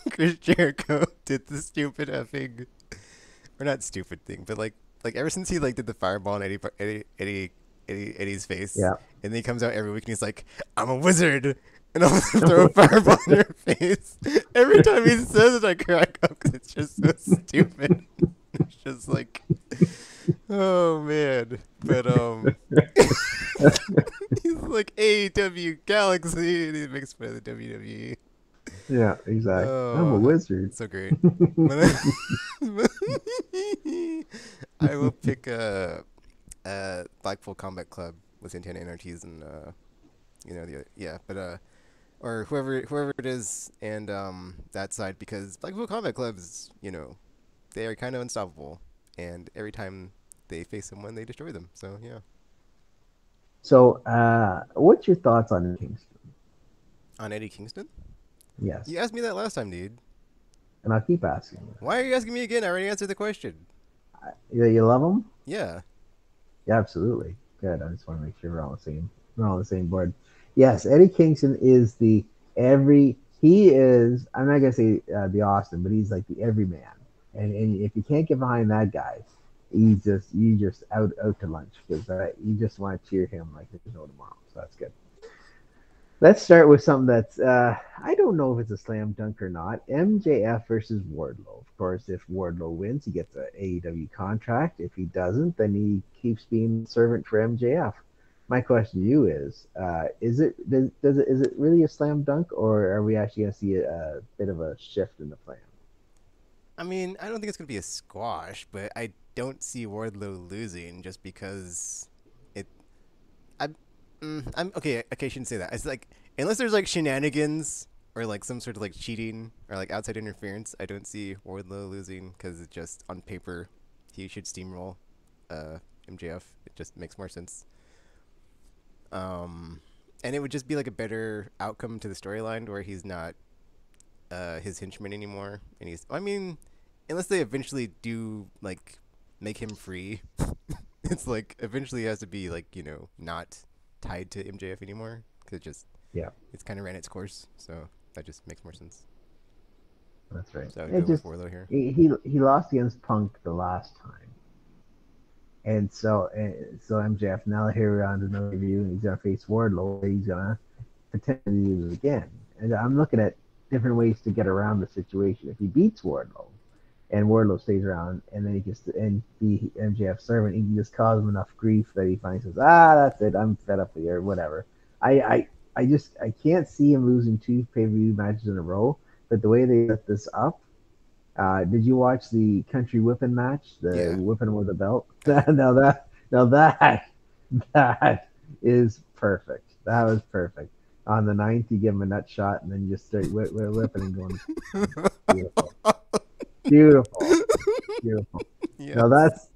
Chris Jericho did the stupid effing, or not stupid thing, but like ever since he did the fireball in Eddie's face, yeah, and then he comes out every week and he's like, "I'm a wizard," and I'm gonna throw a fireball in your face. Every time he says it, I crack up because it's just so stupid. It's just like, oh man, but he's like AEW Galaxy, and he makes fun of the WWE. Yeah, exactly. I'm a wizard. So great. I will pick Blackpool Combat Club with Santana and Ortiz and or whoever it is, and that side, because Blackpool Combat Clubs, they are kind of unstoppable, and every time they face someone, they destroy them. So yeah. So, what's your thoughts on Eddie Kingston? On Eddie Kingston? Yes. You asked me that last time, dude. And I'll keep asking you. Why are you asking me again? I already answered the question. You love him? Yeah. Yeah, absolutely. Good. I just want to make sure we're all on the same board. Yes, Eddie Kingston is he is, I'm not gonna say the Austin, but he's like the everyman. And if you can't get behind that guy, you just out to lunch, because you just want to cheer him like there's no tomorrow. So that's good. Let's start with something that's I don't know if it's a slam dunk or not. MJF versus Wardlow. Of course, if Wardlow wins, he gets an AEW contract. If he doesn't, then he keeps being servant for MJF. My question to you is it really a slam dunk, or are we actually going to see a bit of a shift in the plan? I mean, I don't think it's going to be a squash, but I don't see Wardlow losing just because I'm okay. I shouldn't say that. It's like, unless there's shenanigans or some sort of cheating or outside interference, I don't see Wardlow losing, because it's just on paper he should steamroll MJF. It just makes more sense. And it would just be a better outcome to the storyline where he's not his henchman anymore, and unless they eventually do make him free, it's eventually he has to be not tied to MJF anymore, because it's kind of ran its course, so that just makes more sense. That's right. So I'd go with Wardlow here. He lost against Punk the last time, and so MJF, now here we're on to another review, and he's gonna face Wardlow. He's gonna potentially lose again, and I'm looking at different ways to get around the situation. If he beats Wardlow, and Wardlow stays around, and then he gets be MJF's servant, he can just cause him enough grief that he finally says, that's it, I'm fed up with you, or whatever. I can't see him losing 2 pay-per-view matches in a row, but the way they set this up, Did you watch the country whipping match? The Yeah, whipping with a belt. I did. Now that is perfect. That was perfect. On the ninth, you give him a nut shot, and then you just start whipping and going. Beautiful, beautiful, beautiful. Now Yes. that's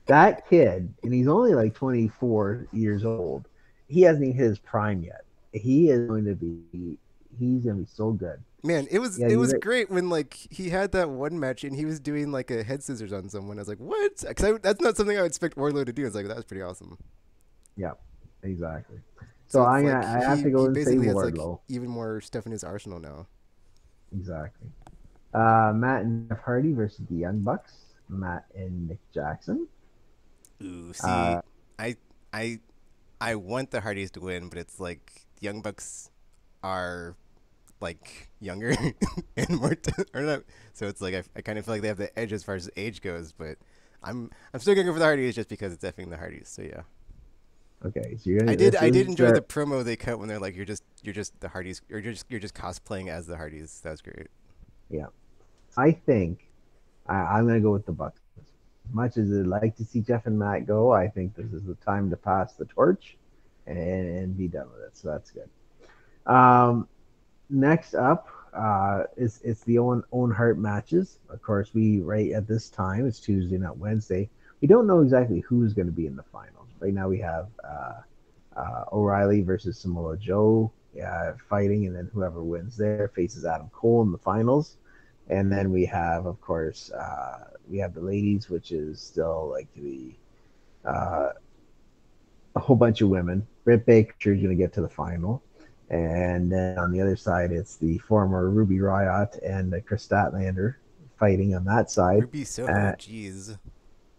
that kid, and he's only like 24 years old. He hasn't even hit his prime yet. He is going to be. He's going to be so good. Man, it was Yeah, it you. was great when like he had that one match and he was doing like a head scissors on someone. I was like, what? Because that's not something I would expect Wardlow to do. It's like that was pretty awesome. Yeah, exactly. So So it's like I have to go he and say basically has like Wardlow. even more stuff in his arsenal now. Exactly. Matt and Jeff Hardy versus the Young Bucks. Matt and Nick Jackson. Ooh, see, Uh, I I I want the Hardys to win, but it's like the Young Bucks are like younger and more or not. So it's like I kind of feel like they have the edge as far as age goes, but I'm still gonna go for the Hardys just because it's effing the Hardys. So yeah. okay, so you're I gonna. did This I did is enjoy the promo they cut when they're like you're just the Hardys or you're just cosplaying as the Hardys. That was great. yeah. I think I'm gonna go with the Bucks. As much as I'd like to see Jeff and Matt go, I think this is the time to pass the torch and be done with it. So that's good. Um, Next up is it's the own heart matches. Of course, we right at this time it's Tuesday, not Wednesday. We don't know exactly who's going to be in the finals. Right now, we have O'Reilly versus Samoa Joe fighting, and then whoever wins there faces Adam Cole in the finals. And then we have, of course, we have the ladies, which is still like uh, a whole bunch of women. Britt Baker is going to get to the final. And then on the other side, it's the former Ruby Riot and Chris Statlander fighting on that side. Ruby Soho, Uh, jeez.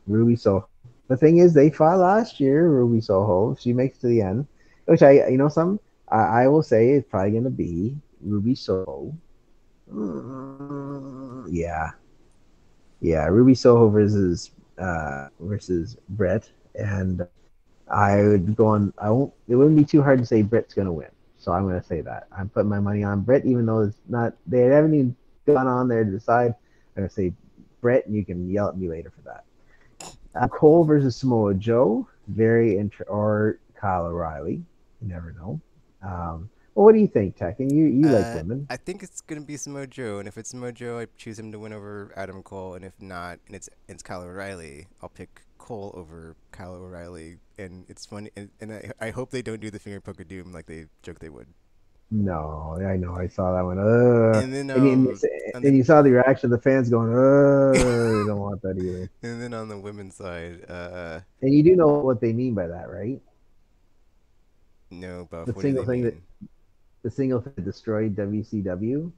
Ruby Soho. The thing is, they fought last year. Ruby Soho. She makes it to the end, which I will say it's probably going to be Ruby Soho. Yeah, yeah. Ruby Soho versus Brett, and I would go on. I won't. It wouldn't be too hard to say Britt's going to win. So I'm going to say that. I'm putting my money on Britt, even though it's not. They haven't even gone on there to decide. I'm going to say Britt, and you can yell at me later for that. Cole versus Samoa Joe, or Kyle O'Reilly. You never know. Well, what do you think, Tech? And you like women? I think it's gonna be Samoa Joe, and if it's Samoa Joe, I choose him to win over Adam Cole, and if not, and it's Kyle O'Reilly, I'll pick Cole over Kyle O'Reilly. And it's funny, and I hope they don't do the finger poke of doom like they joked they would. No, I know. I saw that one. And then and And you then saw the reaction of the fans going, they don't want that either. and then on the women's side, And you do know what they mean by that, right? no Buff. The What do they single thing that mean? the single thing that destroyed WCW.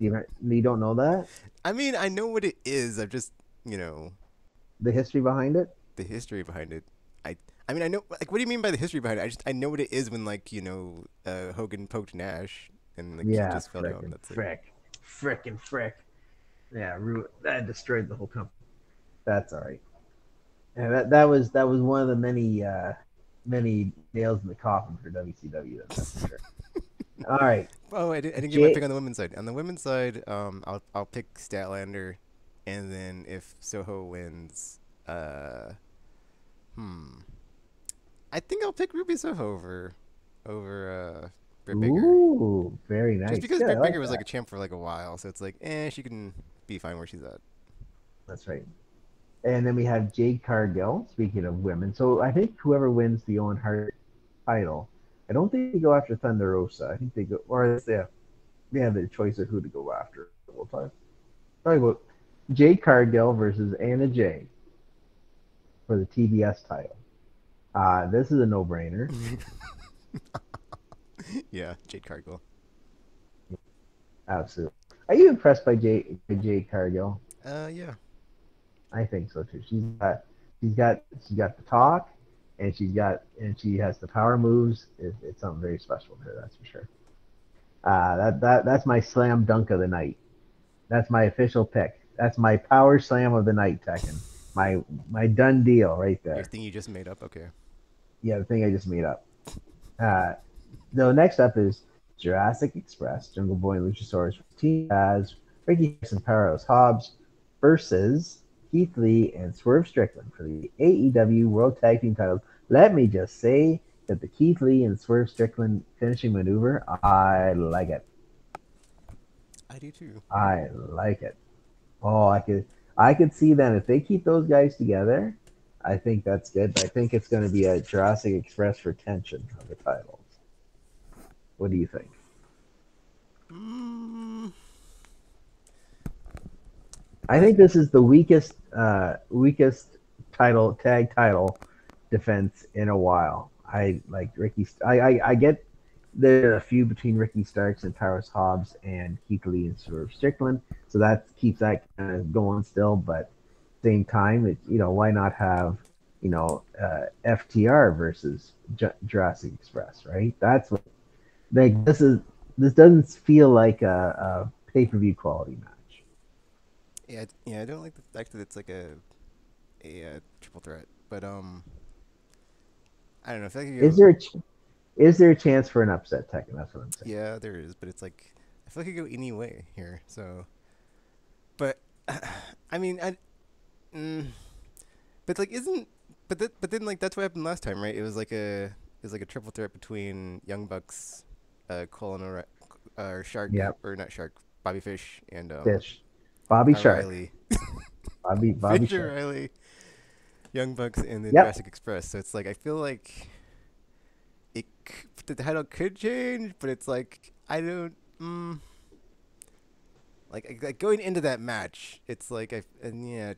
You don't know that? I mean, I know what it is. I've just The history behind it? the history behind it. I I mean I know like what do you mean by the history behind it? I know what it is when like Hogan poked Nash and like he Yeah, just fell down. frickin' That's it. frick. Frickin' frick. Yeah, that destroyed the whole company. That's all right. And that was one of the many nails in the coffin for WCW. That's for sure. All right, Oh, I didn't get my Jay. pick on the women's side. On the women's side, I'll pick Statlander, and then if Soho wins, hmm, I think I'll pick Ruby Soho over Britt Baker. Ooh, very Just nice. because Good, I Britt Baker like was like that. a champ for like a while, so it's like she can be fine where she's at. That's right. And then we have Jade Cargill. Speaking of women, so I think whoever wins the Owen Hart title, I don't think they go after Thunder Rosa. I think they go, or they have the choice of who to go after. We'll talk about Jade Cargill versus Anna Jay for the TBS title. This is a no-brainer. Yeah, Jade Cargill. Absolutely. Are you impressed by Jade Cargill? Yeah. I think so too. She's got the talk, and she has the power moves. It's something very special to her, that's for sure. That's my slam dunk of the night. That's my official pick. That's my power slam of the night, Tekken. My done deal right Your there. thing you just made up. Okay. Yeah, the thing I just made up. Uh, the next up is Jurassic Express, Jungle Boy and Luchasaurus Team Taz Ricky Starks and Powerhouse Hobbs versus Keith Lee and Swerve Strickland for the AEW World Tag Team titles. Let me just say that the Keith Lee and Swerve Strickland finishing maneuver, I like it. I do too. I like it. Oh, I could see them if they keep those guys together. I think that's good. But I think it's going to be a Jurassic Express retention of the titles. What do you think? I think this is the weakest tag title defense in a while. I like Ricky. I get there are a few between Ricky Starks and Tyrus Hobbs and Keith Lee and Swerve Strickland, so that keeps that kind of going still. But same time, why not have FTR versus Jurassic Express, right? That's what like this doesn't feel like a pay-per-view quality match. Yeah. I don't like the fact that it's like a triple threat, but I don't know. I feel like Is there a chance for an upset, Tekken? That's what I'm saying. yeah, there is, but it's like I feel like it could go any way here. So, but I mean, but like isn't but then like that's what happened last time, right? It was like a triple threat between Young Bucks, Cole and or Shark Yep. or not Shark, Bobby Fish and Fish. Bobby Shark. O'Reilly. Bobby Fish Shark. O'Reilly, Young Bucks, and the Yep. Jurassic Express. So it's like I feel like the title could change, but it's like I don't. Like going into that match, it's like it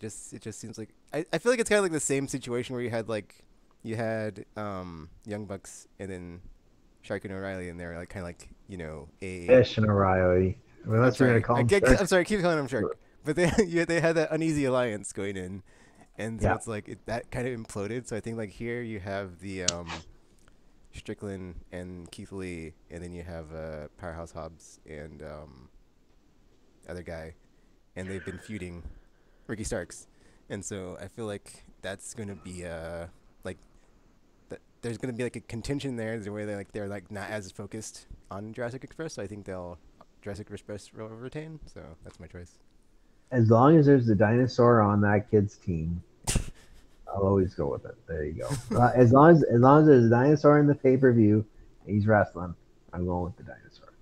just seems like I feel like it's kind of like the same situation where you had Young Bucks and then Shark and O'Reilly, and they're like kind of like a Fish and O'Reilly. Well, I'm unless we're gonna sorry call I him get Shark. I'm sorry I keep calling them Shark, but they had that uneasy alliance going in, and so Yeah. it's like that kind of imploded. So I think like here you have the Strickland and Keith Lee, and then you have Powerhouse Hobbs and other guy, and they've been feuding Ricky Starks, and so I feel like that's gonna be like there's gonna be like a contention there. There's a way they're like not as focused on Jurassic Express, so I think Jurassic Express will retain. So that's my choice. As long as there's a dinosaur on that kid's team, I'll always go with it. There you go. As long as there's a dinosaur in the pay-per-view, he's wrestling. I'm going with the dinosaur.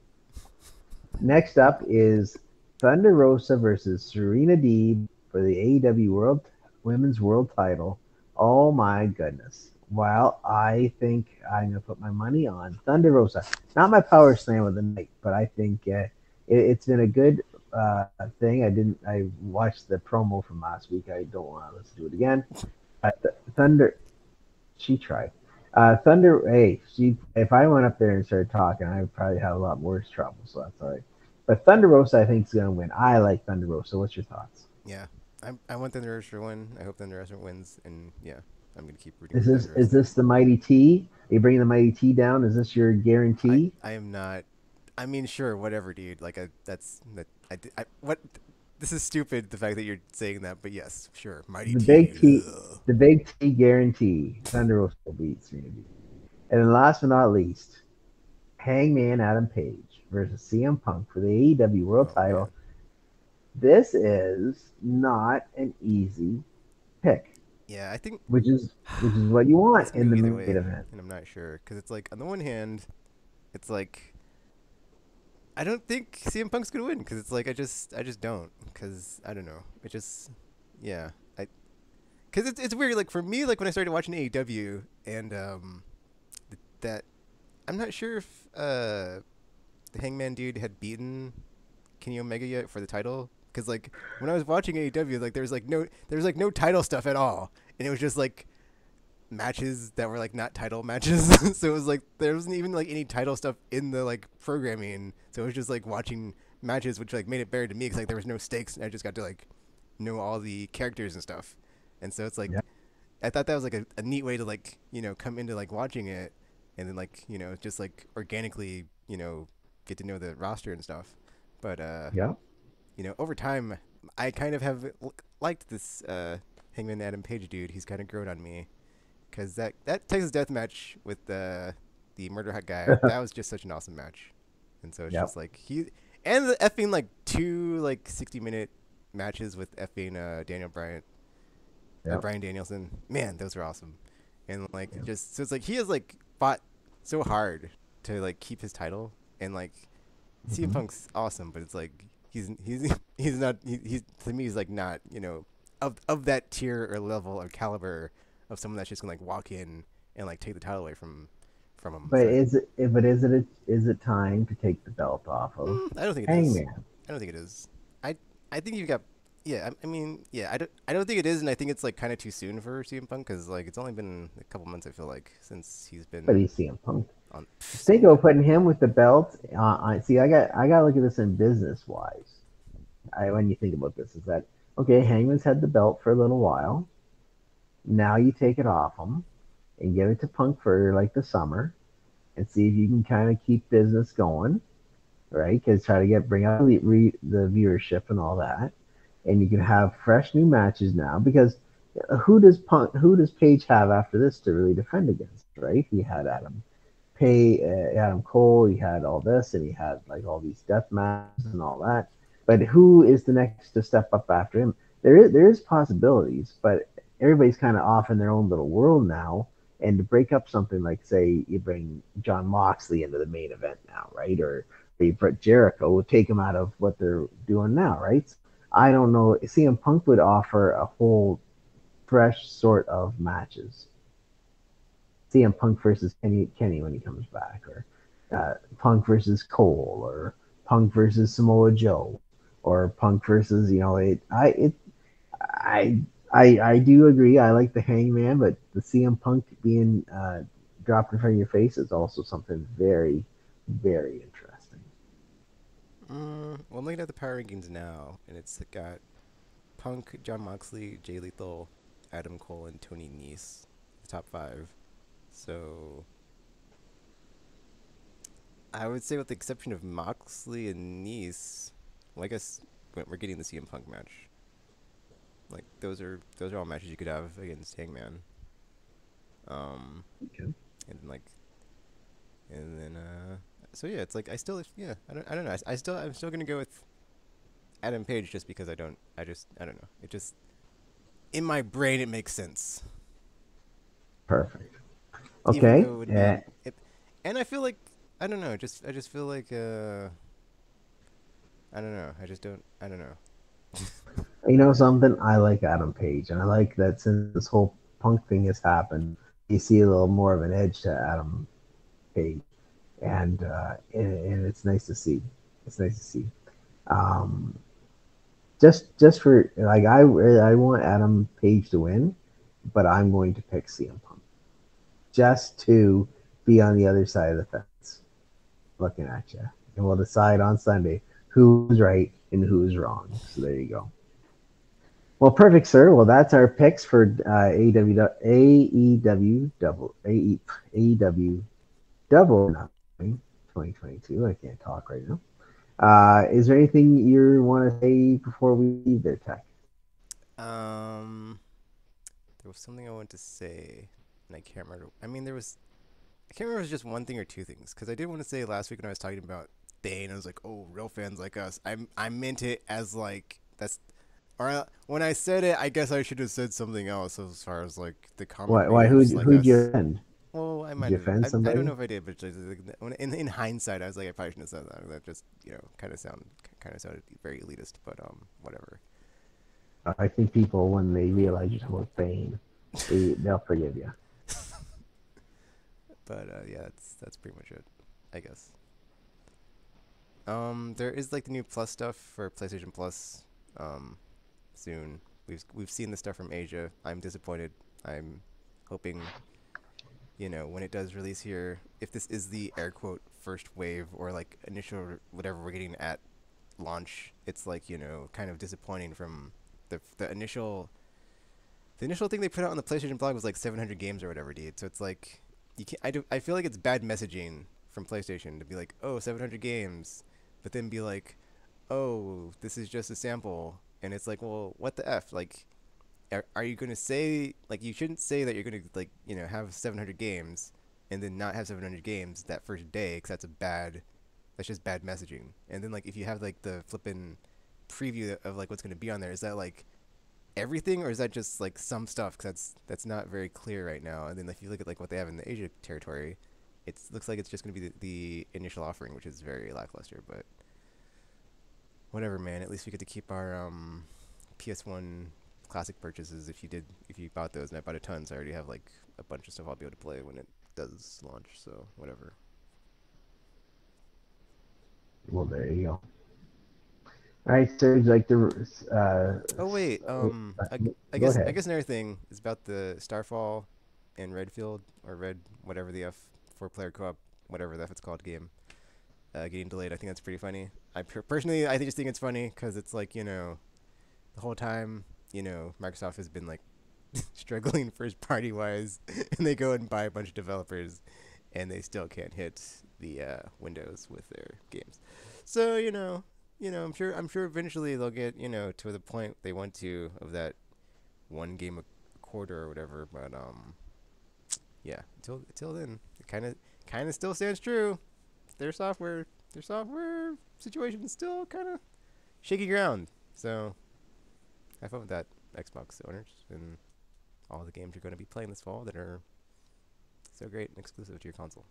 Next up is Thunder Rosa versus Serena Deeb for the AEW Women's World Title. Oh my goodness! Well, I think I'm gonna put my money on Thunder Rosa. Not my power slam of the night, but I think it's been a good thing. I watched the promo from last week. I don't want to listen to it again. Thunder, she tried. Thunder, hey, if I went up there and started talking, I would probably have a lot worse trouble. So that's all right. But Thunder Rosa, I think, is gonna win. I like Thunder Rosa. What's your thoughts? Yeah, I want Thunder Rosa to win. I hope Thunder Rosa wins, and yeah, I'm gonna keep rooting Is for this Thunder is Rosa. this the Mighty T? Are you bringing the Mighty T down? Is this your I guarantee? I am not. I mean, sure, whatever, dude. Like what. This is stupid. The fact that you're saying that, but yes, sure, Mighty The T. big T, Ugh. the big T guarantee. Thunder Rosa will beat Serena Deeb. And then last but not least, Hangman Adam Page versus CM Punk for the AEW World Oh man. Title. This is not an easy pick, Yeah, I think which is what you it's want gonna in go the either main way, event. and I'm not sure because it's like on the one hand, it's like I don't think CM Punk's gonna win because it's like I just don't because I don't know. It just yeah I because it's weird like for me like when I started watching AEW and that I'm not sure if the Hangman dude had beaten Kenny Omega yet for the title because like when I was watching AEW like there was no title stuff at all and it was just like matches that were like not title matches. So it was like there wasn't even like any title stuff in the like programming. So it was just like watching matches, which like made it better to me because like there was no stakes and I just got to like know all the characters and stuff. And so it's like Yeah, I thought that was like a neat way to like come into like watching it and then like just like organically get to know the roster and stuff. But yeah. over time I kind of have liked this Hangman Adam Page dude. He's kind of grown on me because that Texas Death Match with the Murder Hut guy, that was just such an awesome match, and so it's Yep. just like and the effing like two like 60-minute matches with effing Daniel Bryan, Yep. Bryan Danielson. Man, those were awesome. And like Yep. just so it's like he has like fought so hard to like keep his title, and like CM Hmm. Punk's awesome, but it's like he's not he's to me he's like not of that tier or level or caliber of someone that's just gonna like walk in and like take the title away from him. But So is it time to take the belt off of I don't think it is. Hangman? I don't think it is. I I think you've got yeah. I mean yeah. I don't think it is, and I think it's like kind of too soon for CM Punk because like it's only been a couple months I feel like since he's But been he's CM Punk. on Think CM of Punk. putting him with the belt. See, I got to look at this in business wise. When you think about this, is that okay? Hangman's had the belt for a little while. Now you take it off him and give it to Punk for like the summer and see if you can kind of keep business going, right? Because try to bring up the viewership and all that, and you can have fresh new matches now. Because who does Page have after this to really defend against, right? He had Adam Cole, he had all this, and he had like all these death matches and all that. But who is the next to step up after him? There is possibilities, but everybody's kind of off in their own little world now. And to break up something like, say, you bring John Moxley into the main event now, right? Or Brett Jericho will take him out of what they're doing now, right? I don't know. CM Punk would offer a whole fresh sort of matches. CM Punk versus Kenny when he comes back, or Punk versus Cole, or Punk versus Samoa Joe, or Punk versus I I do agree. I like the Hangman, but the CM Punk being dropped in front of your face is also something very very interesting. Well, I'm looking at the power rankings now, and it's got Punk, John Moxley, Jay Lethal, Adam Cole, and Tony Nese, the top five. So I would say, with the exception of Moxley and Nese, well, I guess we're getting the CM Punk match. Like those are all matches you could have against Hangman. Um, Okay. and like and then so yeah, it's like I still yeah I don't know I'm still gonna go with Adam Page just because I don't know, it just in my brain it makes sense, Perfect. even Okay. though it would be it, and I feel like I don't know, just I just feel like I don't know, I don't know. You know something? I like Adam Page, and I like that since this whole Punk thing has happened, you see a little more of an edge to Adam Page, and it's nice to see. It's nice to see. Um, just for like I want Adam Page to win, but I'm going to pick CM Punk just to be on the other side of the fence, looking at you, and we'll decide on Sunday who's right and who's wrong. So there you go. Well, perfect, sir. Well, that's our picks for AEW Double AEW Double 2022. I can't talk right now. Is there anything you want to say before we leave there, Tech? um there was something I wanted to say and I can't remember. I mean, I can't remember if it was just one thing or two things, because I did want to say last week when I was talking about Dane, I was like, "Oh, real fans like us." I meant it as like that's, or when I said it, I guess I should have said something else as far as like the comic Why? Who? readers like Who'd you us. offend? Well, I Did might you have. offend I don't know somebody? if I did, but just like, in hindsight, I was like, I probably shouldn't have said that. That just kind of sounded very elitist, but whatever. I think people, when they realize you're talking about Bane, they'll forgive you. But yeah, that's pretty much it, I guess. There is like the new Plus stuff for PlayStation Plus. Um, soon. We've seen the stuff from Asia. I'm disappointed. I'm hoping, when it does release here, if this is the air quote first wave or like initial whatever we're getting at launch, it's like, kind of disappointing from the initial thing they put out on the PlayStation blog was like 700 games or whatever, dude. So it's like I feel like it's bad messaging from PlayStation to be like, "Oh, 700 games," but then be like, "Oh, this is just a sample." And it's like, well, what the F? Like, are you going to say, like, you shouldn't say that you're going to, like, have 700 games and then not have 700 games that first day, because that's a bad That's just bad messaging. And then like if you have like the flippin' preview of like what's gonna be on there, is that like everything or is that just like some stuff? Because that's not very clear right now. And then if you look at like what they have in the Asia territory, it looks like it's just gonna be the initial offering, which is very lackluster. But whatever, man. At least we get to keep our PS1 classic purchases. If you bought those, and I bought a ton, so I already have like a bunch of stuff I'll be able to play when it does launch. So whatever. Well, there you go. All right, so would you like to? Oh wait, Go ahead. I guess another thing is about the Starfall and Redfield or Red whatever the F 4-player co-op whatever the F it's called game getting delayed. I think that's pretty funny. Personally I just think it's funny because it's like the whole time Microsoft has been like struggling first party wise, and they go and buy a bunch of developers, and they still can't hit the Windows with their games. So I'm sure eventually they'll get to the point they want to of that one game a quarter or whatever. But yeah, until then, it kind of still stands true. Their software situation is still kind of shaky ground. So have fun with that, Xbox owners, and all the games you're going to be playing this fall that are so great and exclusive to your console.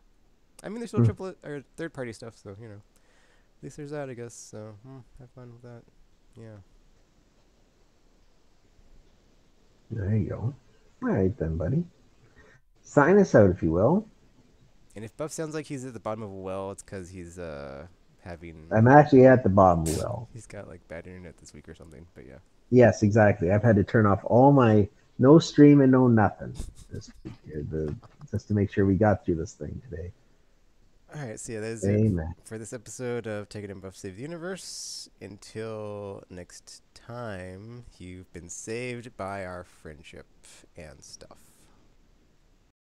I mean, there's still triple or third party stuff, so at least there's that, I guess. So have fun with that. Yeah. There you go. All right then, buddy. Sign us out, if you will. And if Buff sounds like he's at the bottom of a well, it's because he's having. I'm actually at the bottom of the well. He's got like bad internet this week or something. But yeah. Yes, exactly. I've had to turn off all my no stream and no nothing this week, just to make sure we got through this thing today. All right, so yeah, that is Amen. it for this episode of TKKN and Buff Save the Universe. Until next time, you've been saved by our friendship and stuff.